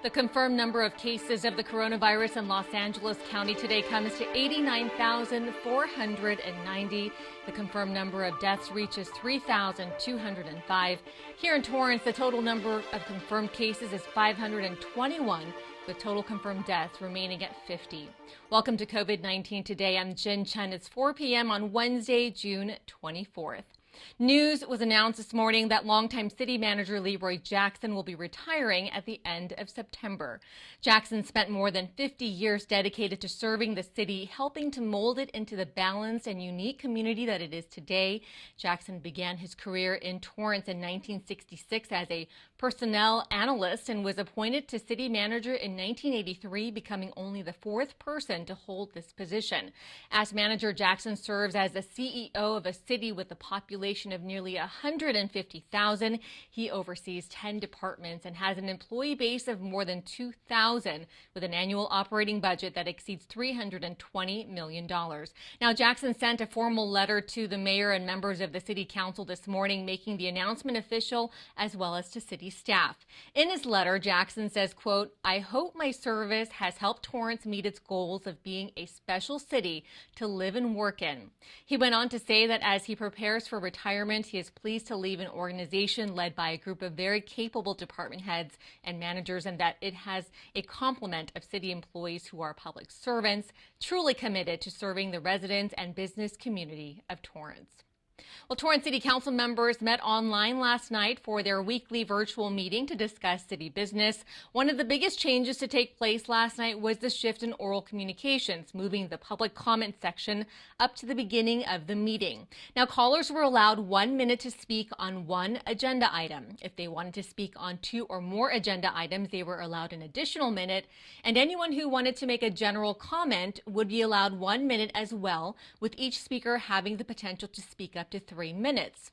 The confirmed number of cases of the coronavirus in Los Angeles County today comes to 89,490. The confirmed number of deaths reaches 3,205. Here in Torrance, the total number of confirmed cases is 521, with total confirmed deaths remaining at 50. Welcome to COVID-19 Today. I'm Jen Chen. It's 4 p.m. on Wednesday, June 24th. News was announced this morning that longtime city manager Leroy Jackson will be retiring at the end of September. Jackson spent more than 50 years dedicated to serving the city, helping to mold it into the balanced and unique community that it is today. Jackson began his career in Torrance in 1966 as a personnel analyst and was appointed to city manager in 1983, becoming only the fourth person to hold this position. As manager, Jackson serves as the CEO of a city with a population of nearly 150,000. He oversees 10 departments and has an employee base of more than 2,000 with an annual operating budget that exceeds $320 million. Now, Jackson sent a formal letter to the mayor and members of the city council this morning, making the announcement official as well as to city staff. In his letter, Jackson says, quote, "I hope my service has helped Torrance meet its goals of being a special city to live and work in." He went on to say that as he prepares for retirement, he is pleased to leave an organization led by a group of very capable department heads and managers, and that it has a complement of city employees who are public servants, truly committed to serving the residents and business community of Torrance. Well, Torrance City Council members met online last night for their weekly virtual meeting to discuss city business. One of the biggest changes to take place last night was the shift in oral communications, moving the public comment section up to the beginning of the meeting. Now, callers were allowed 1 minute to speak on one agenda item. If they wanted to speak on two or more agenda items, they were allowed an additional minute, and anyone who wanted to make a general comment would be allowed 1 minute as well, with each speaker having the potential to speak up to 3 minutes.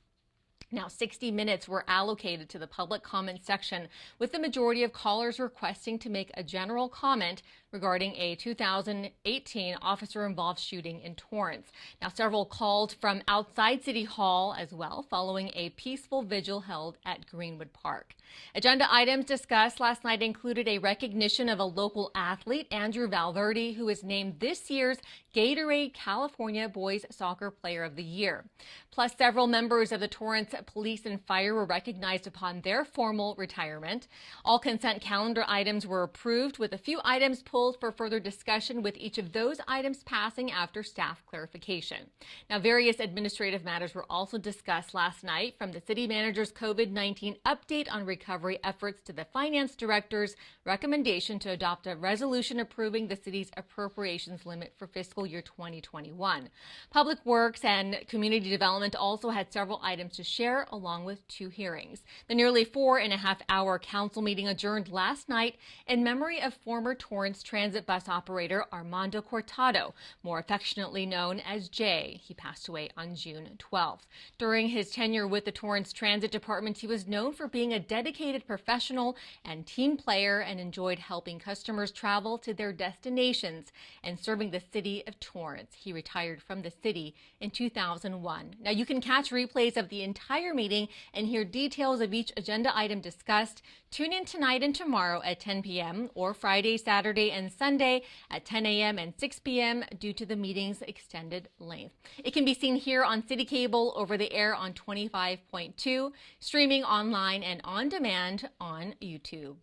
Now, 60 minutes were allocated to the public comment section, with the majority of callers requesting to make a general comment regarding a 2018 officer-involved shooting in Torrance. Now, several called from outside City Hall as well, following a peaceful vigil held at Greenwood Park. Agenda items discussed last night included a recognition of a local athlete, Andrew Valverde, who was named this year's Gatorade California Boys Soccer Player of the Year. Plus, several members of the Torrance Police and Fire were recognized upon their formal retirement. All consent calendar items were approved, with a few items pulled for further discussion, with each of those items passing after staff clarification. Now, various administrative matters were also discussed last night, from the city manager's COVID-19 update on recovery efforts to the finance director's recommendation to adopt a resolution approving the city's appropriations limit for fiscal year 2021. Public Works and Community Development also had several items to share, along with two hearings. The nearly 4.5-hour council meeting adjourned last night in memory of former Torrance transit bus operator Armando Cortado, more affectionately known as Jay. He passed away on June 12th. During his tenure with the Torrance Transit Department, he was known for being a dedicated professional and team player, and enjoyed helping customers travel to their destinations and serving the city of Torrance. He retired from the city in 2001. Now, you can catch replays of the entire meeting and hear details of each agenda item discussed. Tune in tonight and tomorrow at 10 p.m. or Friday, Saturday, and Sunday at 10 a.m. and 6 p.m. due to the meeting's extended length. It can be seen here on City Cable, over the air on 25.2, streaming online and on demand on YouTube.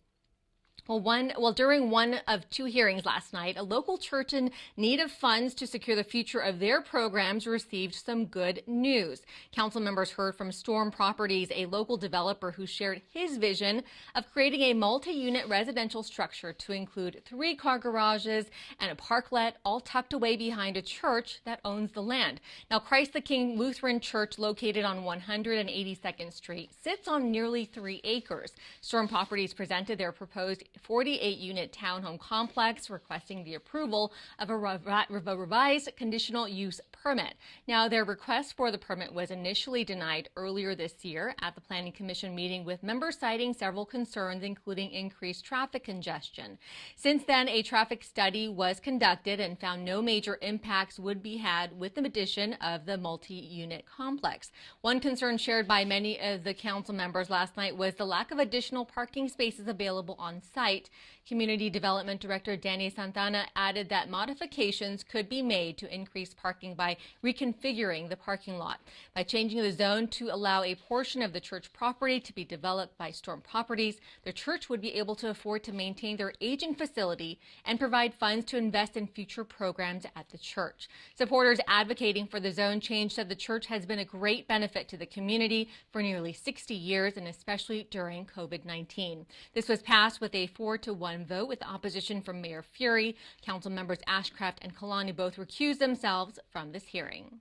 During one of two hearings last night, a local church in need of funds to secure the future of their programs received some good news. Council members heard from Storm Properties, a local developer who shared his vision of creating a multi-unit residential structure to include 3-car garages and a parklet, all tucked away behind a church that owns the land. Now, Christ the King Lutheran Church, located on 182nd Street, sits on nearly 3 acres. Storm Properties presented their proposed 48-unit townhome complex, requesting the approval of a revised conditional use permit. Now, their request for the permit was initially denied earlier this year at the Planning Commission meeting, with members citing several concerns, including increased traffic congestion. Since then, a traffic study was conducted and found no major impacts would be had with the addition of the multi-unit complex. One concern shared by many of the council members last night was the lack of additional parking spaces available on site. Community Development Director Danny Santana added that modifications could be made to increase parking by reconfiguring the parking lot. By changing the zone to allow a portion of the church property to be developed by Storm Properties, the church would be able to afford to maintain their aging facility and provide funds to invest in future programs at the church. Supporters advocating for the zone change said the church has been a great benefit to the community for nearly 60 years, and especially during COVID-19. This was passed with a 4-1 vote, with opposition from Mayor Fury. Council members Ashcraft and Kalani both recused themselves from this hearing.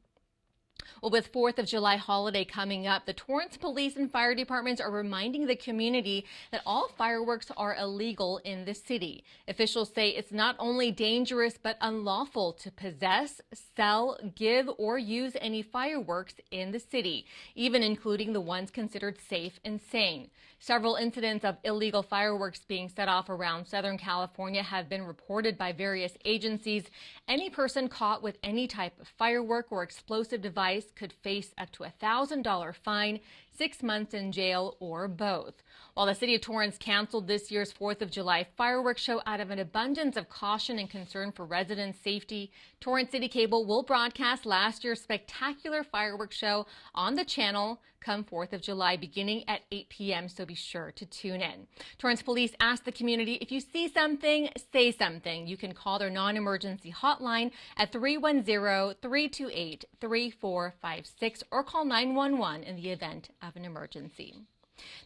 Well, with 4th of July holiday coming up, the Torrance police and fire departments are reminding the community that all fireworks are illegal in the city. Officials say it's not only dangerous but unlawful to possess, sell, give, or use any fireworks in the city, even including the ones considered safe and sane. Several incidents of illegal fireworks being set off around Southern California have been reported by various agencies. Any person caught with any type of firework or explosive device could face up to a $1,000 fine, 6 months in jail, or both. While the city of Torrance canceled this year's 4th of July fireworks show out of an abundance of caution and concern for residents' safety, Torrance City Cable will broadcast last year's spectacular fireworks show on the channel come 4th of July beginning at 8 p.m., so be sure to tune in. Torrance Police asked the community, if you see something, say something. You can call their non-emergency hotline at 310-328-3456 or call 911 in the event of an emergency.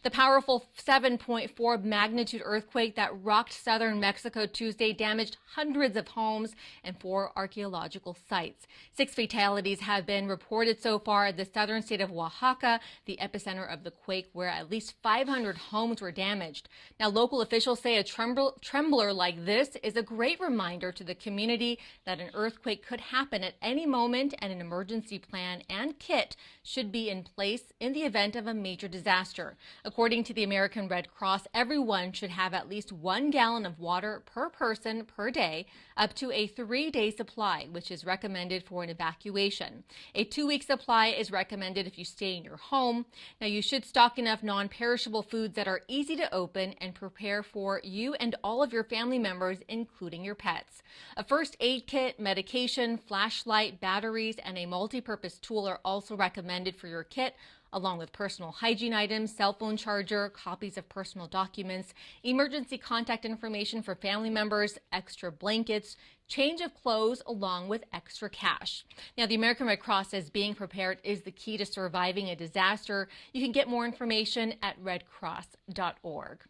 The powerful 7.4 magnitude earthquake that rocked southern Mexico Tuesday damaged hundreds of homes and 4 archaeological sites. 6 fatalities have been reported so far in the southern state of Oaxaca, the epicenter of the quake, where at least 500 homes were damaged. Now, local officials say a trembler like this is a great reminder to the community that an earthquake could happen at any moment, and an emergency plan and kit should be in place in the event of a major disaster. According to the American Red Cross, everyone should have at least 1 gallon of water per person per day, up to a 3-day supply, which is recommended for an evacuation. A 2-week supply is recommended if you stay in your home. Now, you should stock enough non-perishable foods that are easy to open and prepare for you and all of your family members, including your pets. A first aid kit, medication, flashlight, batteries, and a multi-purpose tool are also recommended for your kit, along with personal hygiene items, cell phone charger, copies of personal documents, emergency contact information for family members, extra blankets, change of clothes, along with extra cash. Now, the American Red Cross says being prepared is the key to surviving a disaster. You can get more information at redcross.org.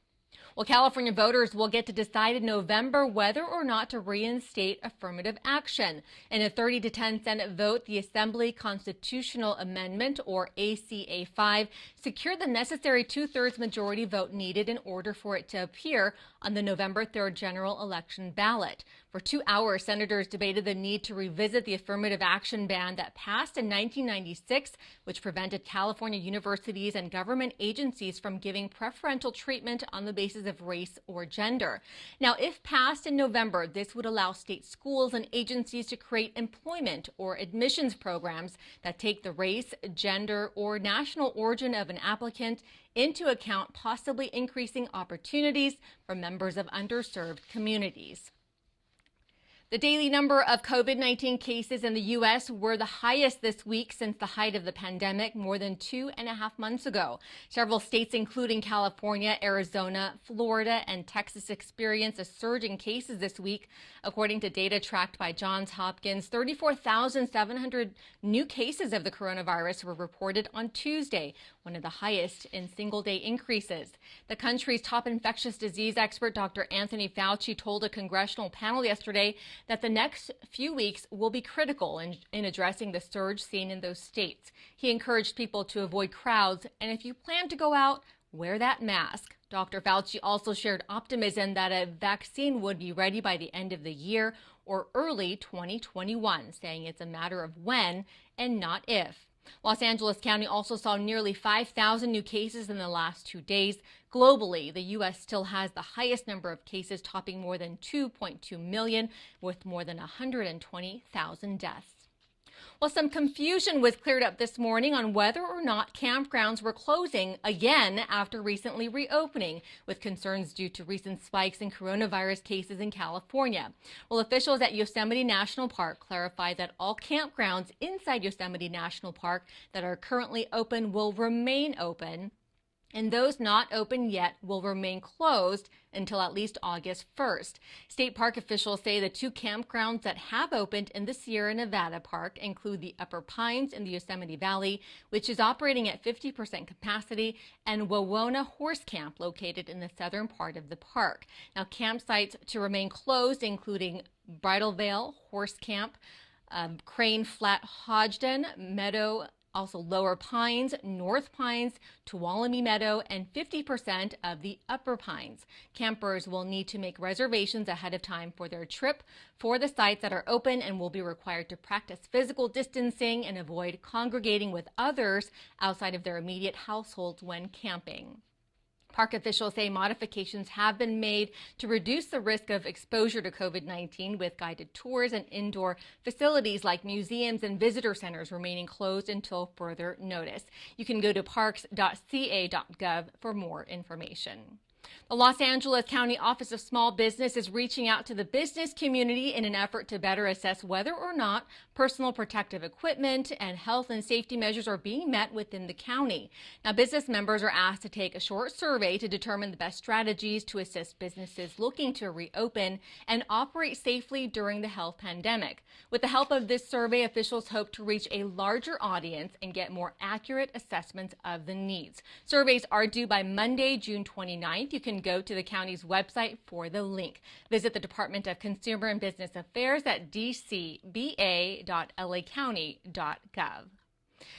Well, California voters will get to decide in November whether or not to reinstate affirmative action. In a 30-10 Senate vote, the Assembly Constitutional Amendment, or ACA 5, secured the necessary 2/3 majority vote needed in order for it to appear on the November 3rd general election ballot. For 2 hours, senators debated the need to revisit the affirmative action ban that passed in 1996, which prevented California universities and government agencies from giving preferential treatment on the basis of race or gender. Now, if passed in November, this would allow state schools and agencies to create employment or admissions programs that take the race, gender, or national origin of an applicant into account, possibly increasing opportunities for members of underserved communities. The daily number of COVID-19 cases in the U.S. were the highest this week since the height of the pandemic more than 2.5 months ago. Several states, including California, Arizona, Florida, and Texas, experienced a surge in cases this week. According to data tracked by Johns Hopkins, 34,700 new cases of the coronavirus were reported on Tuesday, one of the highest in single-day increases. The country's top infectious disease expert, Dr. Anthony Fauci, told a congressional panel yesterday that the next few weeks will be critical in addressing the surge seen in those states. He encouraged people to avoid crowds, and if you plan to go out, wear that mask. Dr. Fauci also shared optimism that a vaccine would be ready by the end of the year or early 2021, saying it's a matter of when and not if. Los Angeles County also saw nearly 5,000 new cases in the last 2 days. Globally, the U.S. still has the highest number of cases, topping more than 2.2 million, with more than 120,000 deaths. Well, some confusion was cleared up this morning on whether or not campgrounds were closing again after recently reopening, with concerns due to recent spikes in coronavirus cases in California. Well, officials at Yosemite National Park clarified that all campgrounds inside Yosemite National Park that are currently open will remain open, and those not open yet will remain closed until at least August 1st. State park officials say the two campgrounds that have opened in the Sierra Nevada Park include the Upper Pines in the Yosemite Valley, which is operating at 50% capacity, and Wawona Horse Camp, located in the southern part of the park. Now, campsites to remain closed including Bridal Veil Horse Camp, Crane Flat Hodgdon, Meadow, also Lower Pines, North Pines, Tuolumne Meadow, and 50% of the Upper Pines. Campers will need to make reservations ahead of time for their trip for the sites that are open and will be required to practice physical distancing and avoid congregating with others outside of their immediate households when camping. Park officials say modifications have been made to reduce the risk of exposure to COVID-19, with guided tours and indoor facilities like museums and visitor centers remaining closed until further notice. You can go to parks.ca.gov for more information. The Los Angeles County Office of Small Business is reaching out to the business community in an effort to better assess whether or not personal protective equipment and health and safety measures are being met within the county. Now, business members are asked to take a short survey to determine the best strategies to assist businesses looking to reopen and operate safely during the health pandemic. With the help of this survey, officials hope to reach a larger audience and get more accurate assessments of the needs. Surveys are due by Monday, June 29th. You can go to the county's website for the link. Visit the Department of Consumer and Business Affairs at dcba.lacounty.gov.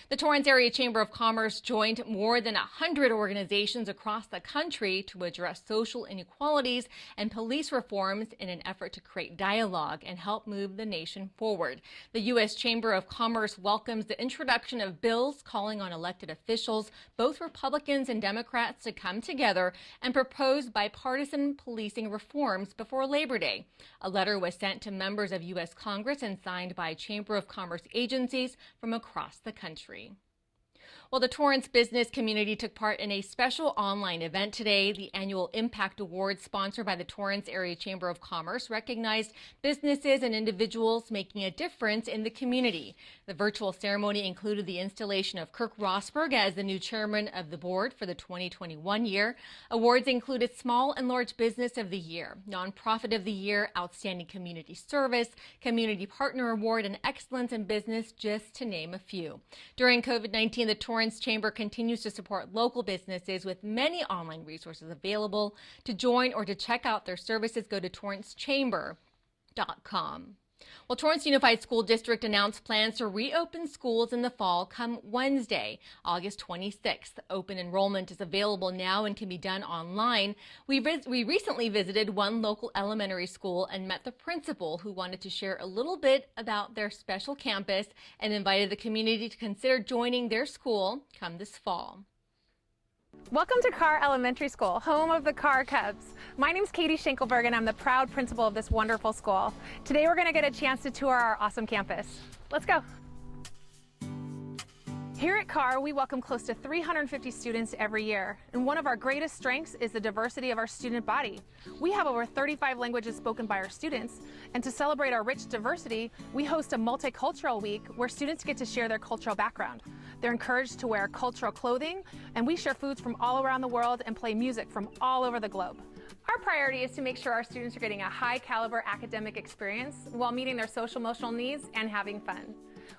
The Torrance Area Chamber of Commerce joined more than 100 organizations across the country to address social inequalities and police reforms in an effort to create dialogue and help move the nation forward. The U.S. Chamber of Commerce welcomes the introduction of bills calling on elected officials, both Republicans and Democrats, to come together and propose bipartisan policing reforms before Labor Day. A letter was sent to members of U.S. Congress and signed by Chamber of Commerce agencies from across the country. Well, the Torrance business community took part in a special online event today. The annual Impact Awards, sponsored by the Torrance Area Chamber of Commerce, recognized businesses and individuals making a difference in the community. The virtual ceremony included the installation of Kirk Rosberg as the new chairman of the board for the 2021 year. Awards included Small and Large Business of the Year, Nonprofit of the Year, Outstanding Community Service, Community Partner Award, and Excellence in Business, just to name a few. During COVID-19, the Torrance Chamber continues to support local businesses with many online resources available. To join or to check out their services, go to torrancechamber.com. Well, Torrance Unified School District announced plans to reopen schools in the fall come Wednesday, August 26th. Open enrollment is available now and can be done online. We recently visited one local elementary school and met the principal, who wanted to share a little bit about their special campus and invited the community to consider joining their school come this fall. Welcome to Carr Elementary School, home of the Carr Cubs. My name's Katie Schenkelberg and I'm the proud principal of this wonderful school. Today we're going to get a chance to tour our awesome campus. Let's go. Here at Carr, we welcome close to 350 students every year, and one of our greatest strengths is the diversity of our student body. We have over 35 languages spoken by our students, and to celebrate our rich diversity, we host a multicultural week where students get to share their cultural background. They're encouraged to wear cultural clothing, and we share foods from all around the world and play music from all over the globe. Our priority is to make sure our students are getting a high-caliber academic experience while meeting their social-emotional needs and having fun.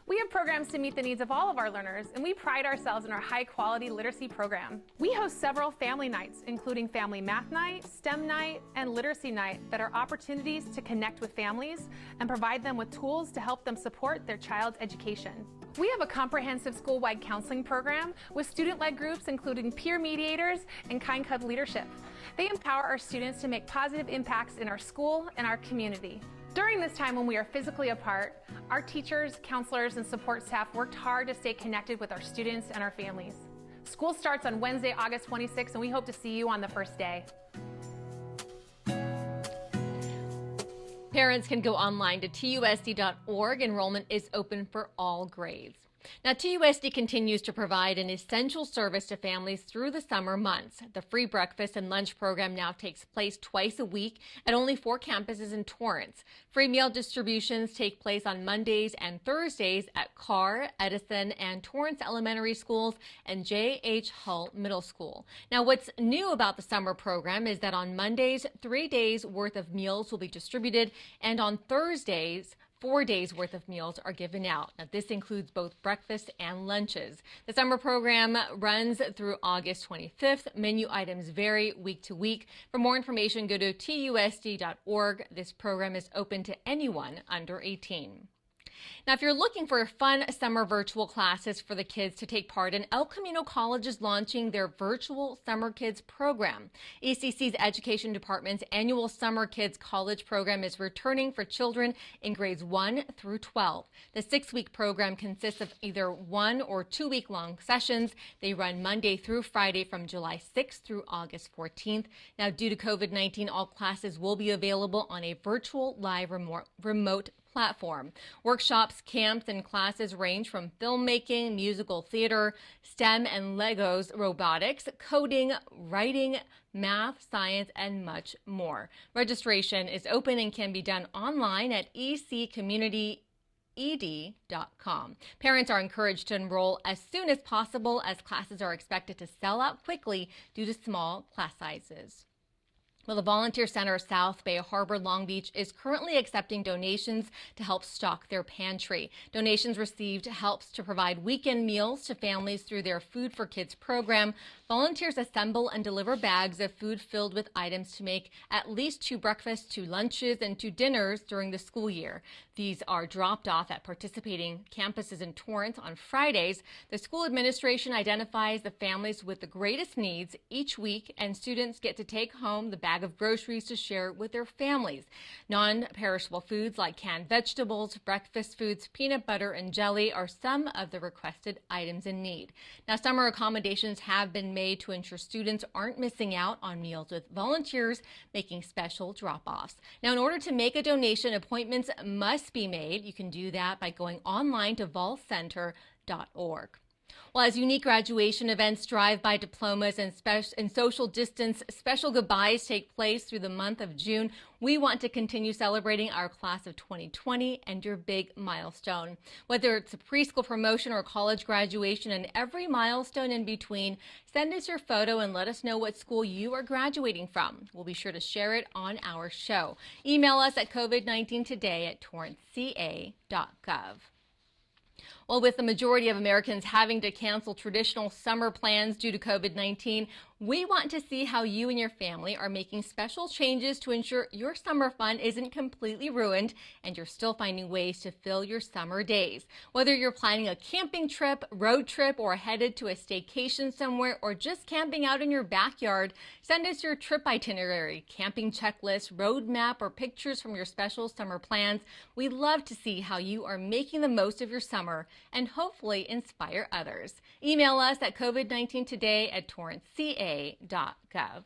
We have programs to meet the needs of all of our learners, and we pride ourselves in our high-quality literacy program. We host several family nights, including Family Math Night, STEM Night, and Literacy Night, that are opportunities to connect with families and provide them with tools to help them support their child's education. We have a comprehensive school-wide counseling program with student-led groups, including peer mediators and Kind Cub leadership. They empower our students to make positive impacts in our school and our community. During this time when we are physically apart, our teachers, counselors, and support staff worked hard to stay connected with our students and our families. School starts on Wednesday, August 26th, and we hope to see you on the first day. Parents can go online to TUSD.org. Enrollment is open for all grades. Now, TUSD continues to provide an essential service to families through the summer months. The free breakfast and lunch program now takes place twice a week at only 4 campuses in Torrance. Free meal distributions take place on Mondays and Thursdays at Carr, Edison, and Torrance Elementary Schools and J.H. Hull Middle School. Now, what's new about the summer program is that on Mondays, 3 days worth of meals will be distributed, and on Thursdays, 4 days worth of meals are given out. Now, this includes both breakfast and lunches. The summer program runs through August 25th. Menu items vary week to week. For more information, go to TUSD.org. This program is open to anyone under 18. Now, if you're looking for fun summer virtual classes for the kids to take part in, El Camino College is launching their virtual Summer Kids program. ECC's Education Department's annual Summer Kids College program is returning for children in grades 1 through 12. The 6-week program consists of either 1 or 2 week-long sessions. They run Monday through Friday from July 6th through August 14th. Now, due to COVID-19, all classes will be available on a virtual live remote platform. Workshops, camps, and classes range from filmmaking, musical theater, STEM and Legos, robotics, coding, writing, math, science, and much more. Registration is open and can be done online at eccommunityed.com. Parents are encouraged to enroll as soon as possible, as classes are expected to sell out quickly due to small class sizes. Well, the Volunteer Center South Bay Harbor Long Beach is currently accepting donations to help stock their pantry. Donations received helps to provide weekend meals to families through their Food for Kids program. Volunteers assemble and deliver bags of food filled with items to make at least 2 breakfasts, 2 lunches, and 2 dinners during the school year. These are dropped off at participating campuses in Torrance on Fridays. The school administration identifies the families with the greatest needs each week, and students get to take home the bag of groceries to share with their families. Non-perishable foods like canned vegetables, breakfast foods, peanut butter, and jelly are some of the requested items in need. Now, summer accommodations have been made to ensure students aren't missing out on meals, with volunteers making special drop-offs. Now, in order to make a donation, appointments must be made. You can do that by going online to volcenter.org. Well, as unique graduation events, drive-by diplomas, and social distance special goodbyes take place through the month of June, we want to continue celebrating our class of 2020 and your big milestone. Whether it's a preschool promotion or college graduation and every milestone in between, send us your photo and let us know what school you are graduating from. We'll be sure to share it on our show. Email us at covid19today@torranceca.gov. Well, with the majority of Americans having to cancel traditional summer plans due to COVID-19, we want to see how you and your family are making special changes to ensure your summer fun isn't completely ruined and you're still finding ways to fill your summer days. Whether you're planning a camping trip, road trip, or headed to a staycation somewhere, or just camping out in your backyard, send us your trip itinerary, camping checklist, road map, or pictures from your special summer plans. We'd love to see how you are making the most of your summer and hopefully inspire others. Email us at covid19today@torranceca.gov.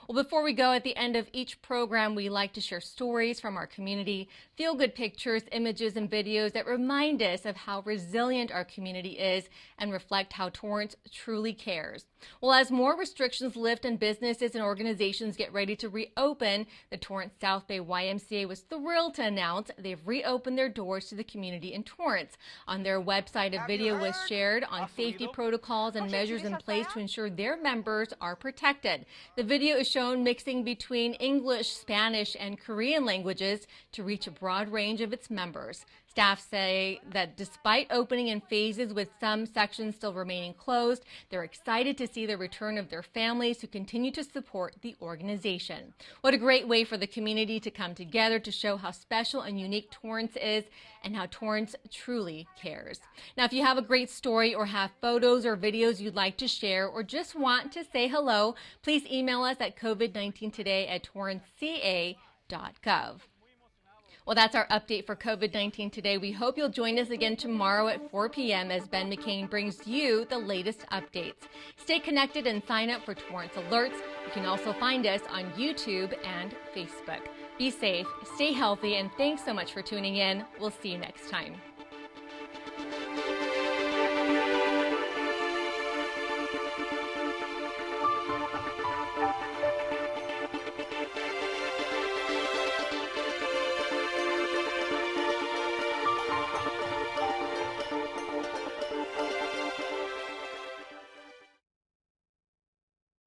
Well, before we go, at the end of each program, we like to share stories from our community, feel-good pictures, images, and videos that remind us of how resilient our community is and reflect how Torrance truly cares. Well, as more restrictions lift and businesses and organizations get ready to reopen, the Torrance South Bay YMCA was thrilled to announce they've reopened their doors to the community in Torrance. On their website, a video was shared on safety protocols and measures in place to ensure their members are protected. The video is shown mixing between English, Spanish, and Korean languages to reach a broad range of its members. Staff say that despite opening in phases with some sections still remaining closed, they're excited to see the return of their families who continue to support the organization. What a great way for the community to come together to show how special and unique Torrance is and how Torrance truly cares. Now, if you have a great story or have photos or videos you'd like to share or just want to say hello, please email us at covid19today@torranceca.gov. Well, that's our update for COVID-19 today. We hope you'll join us again tomorrow at 4 p.m. as Ben McCain brings you the latest updates. Stay connected and sign up for Torrance Alerts. You can also find us on YouTube and Facebook. Be safe, stay healthy, and thanks so much for tuning in. We'll see you next time.